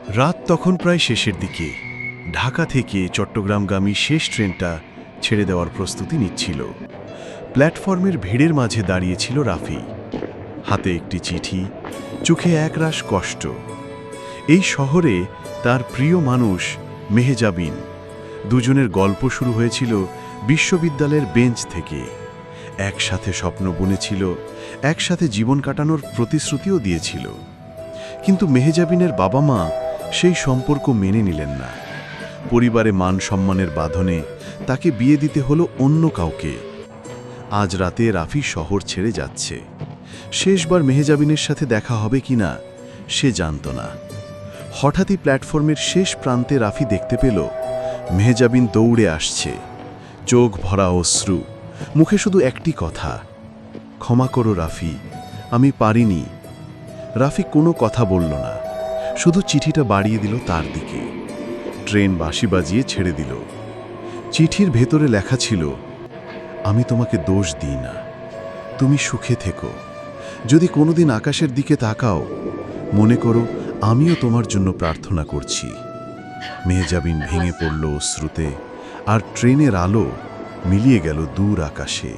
রাত তখন প্রায় শেষের দিকে। ঢাকা থেকে চট্টগ্রামগামী শেষ ট্রেনটা ছেড়ে দেওয়ার প্রস্তুতি নিচ্ছিল। প্ল্যাটফর্মের ভিড়ের মাঝে দাঁড়িয়েছিল রাফি। হাতে একটি চিঠি, চোখে একরাশ কষ্ট। এই শহরে তার প্রিয় মানুষ মেহজাবিন। দুজনের গল্প শুরু হয়েছিল বিশ্ববিদ্যালয়ের বেঞ্চ থেকে। একসাথে স্বপ্ন বুনেছিল, একসাথে জীবন কাটানোর প্রতিশ্রুতিও দিয়েছিল। কিন্তু মেহজাবিনের বাবা মা সেই সম্পর্ক মেনে নিলেন না। পরিবারে মান সম্মানের বাঁধনে তাকে বিয়ে দিতে হলো অন্য কাউকে। আজ রাতে রাফি শহর ছেড়ে যাচ্ছে। শেষবার মেহজাবিনের সাথে দেখা হবে কিনা সে জানত না। হঠাৎই প্ল্যাটফর্মের শেষ প্রান্তে রাফি দেখতে পেল মেহজাবিন দৌড়ে আসছে, চোখ ভরা অশ্রু, মুখে শুধু একটি কথা, ক্ষমা করো রাফি, আমি পারিনি। রাফি কোনো কথা বলল না, শুধু চিঠিটা বাড়িয়ে দিল তার দিকে। ট্রেন বাঁশি বাজিয়ে ছেড়ে দিল। চিঠির ভেতরে লেখা ছিল, আমি তোমাকে দোষ দিই না, তুমি সুখে থেকো। যদি কোনোদিন আকাশের দিকে তাকাও, মনে করো আমিও তোমার জন্য প্রার্থনা করছি। মেহজাবিন ভেঙে পড়ল অশ্রুতে, আর ট্রেনের আলো মিলিয়ে গেল দূর আকাশে।